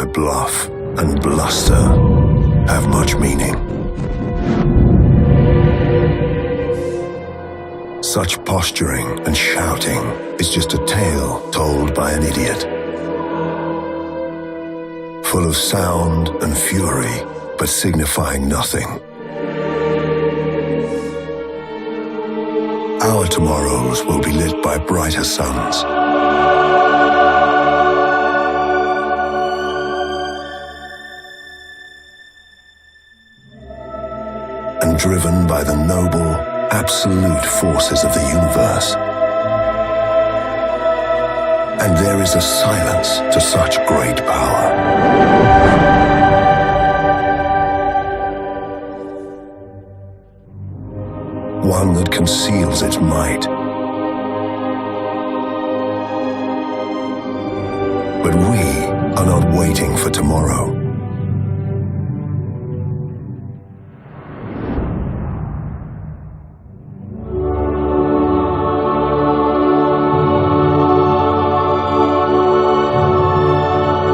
why bluff and bluster have much meaning. Such posturing and shouting is just a tale told by an idiot. Full of sound and fury, but signifying nothing. Our tomorrows will be lit by brighter suns. And driven by the noble, absolute forces of the universe. And there is a silence to such great power. One that conceals its might. But we are not waiting for tomorrow.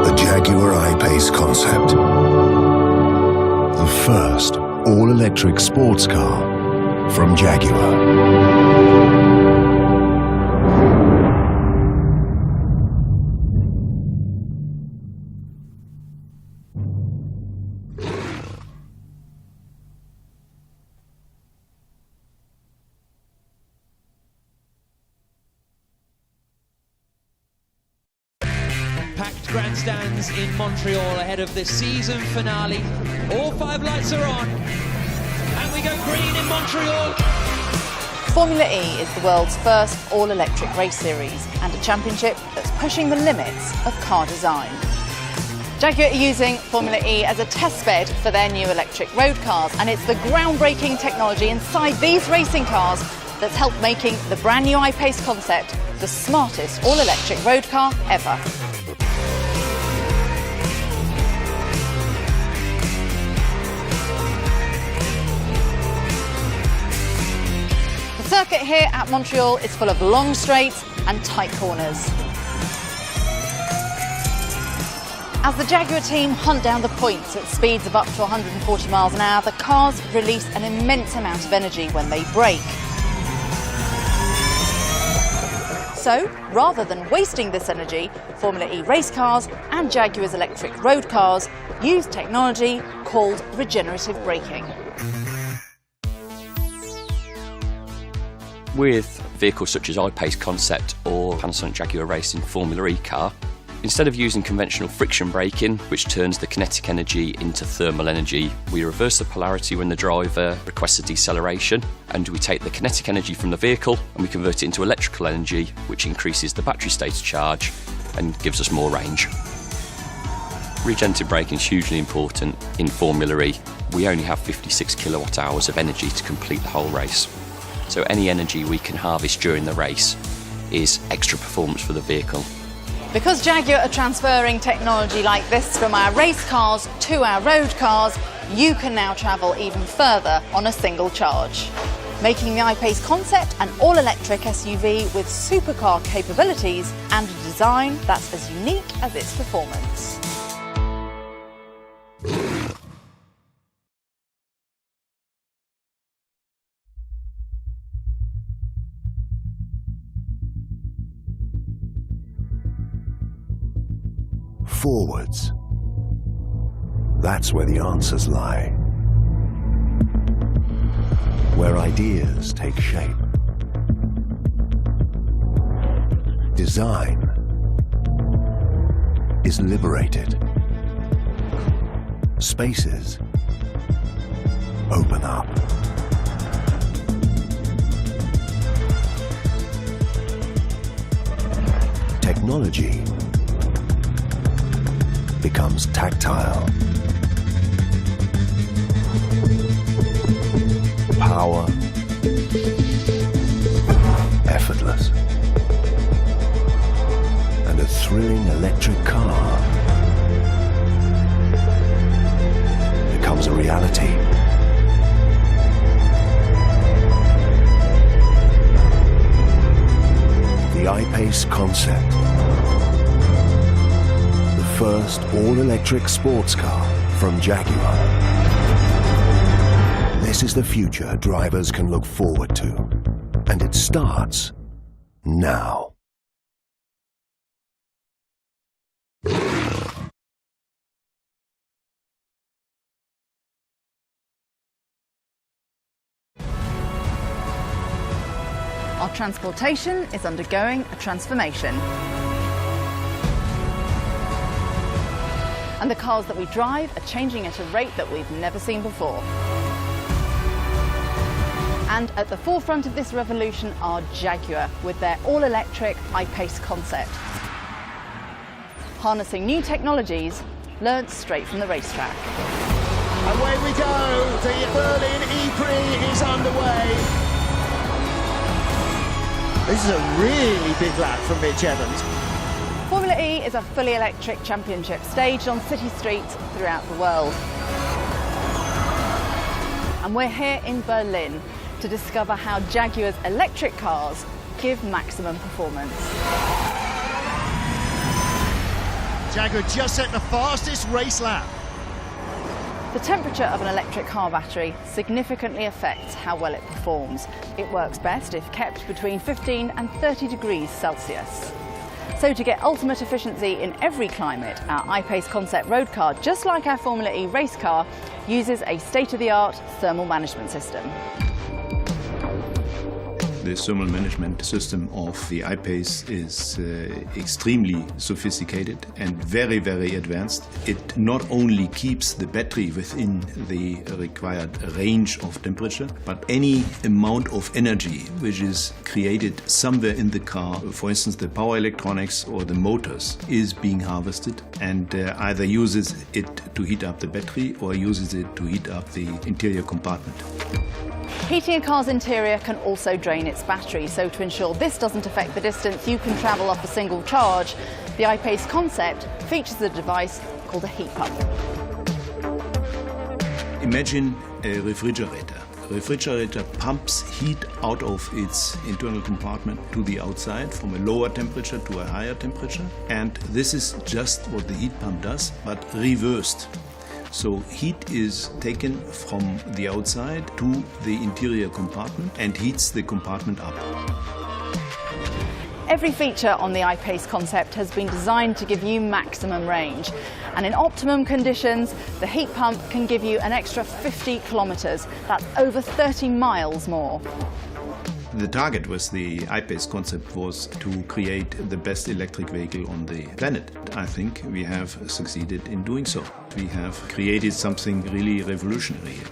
The Jaguar I-Pace concept. The first all-electric sports car from Jaguar. Packed grandstands in Montreal ahead of the season finale. All 5 lights are on. And we go green in Montreal. Formula E is the world's first all-electric race series and a championship that's pushing the limits of car design. Jaguar are using Formula E as a test bed for their new electric road cars, and it's the groundbreaking technology inside these racing cars that's helped making the brand new I-Pace concept the smartest all-electric road car ever. The circuit here at Montreal is full of long straights and tight corners. As the Jaguar team hunt down the points at speeds of up to 140 miles an hour, the cars release an immense amount of energy when they brake. So, rather than wasting this energy, Formula E race cars and Jaguar's electric road cars use technology called regenerative braking. With vehicles such as I-Pace Concept or Panasonic Jaguar Racing Formula E car, instead of using conventional friction braking, which turns the kinetic energy into thermal energy, we reverse the polarity when the driver requests a deceleration, and we take the kinetic energy from the vehicle and we convert it into electrical energy, which increases the battery state of charge and gives us more range. Regenerative braking is hugely important in Formula E. We only have 56 kilowatt hours of energy to complete the whole race. So any energy we can harvest during the race is extra performance for the vehicle. Because Jaguar are transferring technology like this from our race cars to our road cars, you can now travel even further on a single charge, making the I-Pace Concept an all-electric SUV with supercar capabilities and a design that's as unique as its performance. Forwards. That's where the answers lie. Where ideas take shape. Design is liberated. Spaces open up. Technology becomes tactile. Power effortless. And a thrilling electric car becomes a reality. The I-Pace Concept. The first all-electric sports car from Jaguar. This is the future drivers can look forward to, and it starts now. Our transportation is undergoing a transformation. And the cars that we drive are changing at a rate that we've never seen before. And at the forefront of this revolution are Jaguar with their all-electric I-Pace concept. Harnessing new technologies learnt straight from the racetrack. Away we go, the Berlin E-Prix is underway. This is a really big lap from Mitch Evans. Formula E is a fully electric championship staged on city streets throughout the world. And we're here in Berlin to discover how Jaguar's electric cars give maximum performance. Jaguar just set the fastest race lap. The temperature of an electric car battery significantly affects how well it performs. It works best if kept between 15 and 30 degrees Celsius. So to get ultimate efficiency in every climate, our I-Pace concept road car, just like our Formula E race car, uses a state-of-the-art thermal management system. The thermal management system of the I-Pace is extremely sophisticated and very, very advanced. It not only keeps the battery within the required range of temperature, but any amount of energy which is created somewhere in the car, for instance the power electronics or the motors, is being harvested and either uses it to heat up the battery or uses it to heat up the interior compartment. Heating a car's interior can also drain its battery, so to ensure this doesn't affect the distance you can travel off a single charge, the I-Pace concept features a device called a heat pump. Imagine a refrigerator. A refrigerator pumps heat out of its internal compartment to the outside from a lower temperature to a higher temperature, and this is just what the heat pump does, but reversed. So heat is taken from the outside to the interior compartment and heats the compartment up. Every feature on the I-Pace concept has been designed to give you maximum range. And in optimum conditions, the heat pump can give you an extra 50 kilometres. That's over 30 miles more. The target with the I-Pace concept was to create the best electric vehicle on the planet. I think we have succeeded in doing so. We have created something really revolutionary here.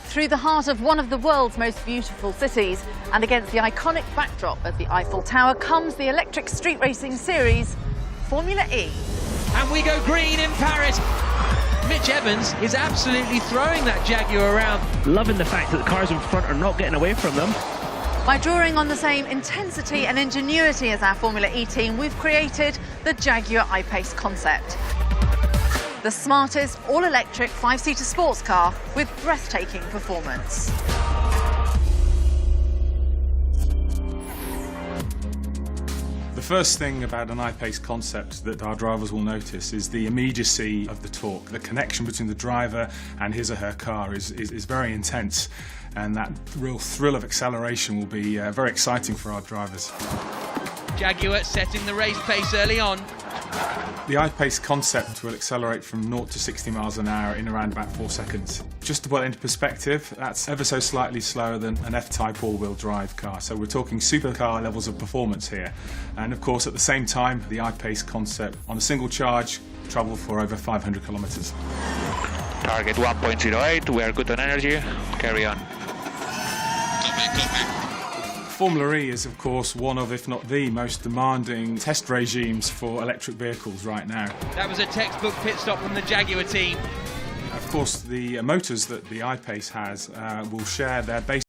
Through the heart of one of the world's most beautiful cities and against the iconic backdrop of the Eiffel Tower comes the electric street racing series, Formula E. And we go green in Paris. Mitch Evans is absolutely throwing that Jaguar around. Loving the fact that the cars in front are not getting away from them. By drawing on the same intensity and ingenuity as our Formula E team, we've created the Jaguar I-Pace concept. The smartest all-electric 5-seater sports car with breathtaking performance. The first thing about an I-Pace concept that our drivers will notice is the immediacy of the torque. The connection between the driver and his or her car is very intense, and that real thrill of acceleration will be very exciting for our drivers. Jaguar setting the race pace early on. The I-Pace concept will accelerate from 0 to 60 miles an hour in around about 4 seconds. Just to put it into perspective, that's ever so slightly slower than an F-type all-wheel drive car. So we're talking supercar levels of performance here. And of course, at the same time, the I-Pace concept on a single charge travel for over 500 kilometers. Target 1.08, we are good on energy, carry on. Formula E is, of course, one of, if not the most demanding test regimes for electric vehicles right now. That was a textbook pit stop from the Jaguar team. Of course, the motors that the I-Pace has will share their base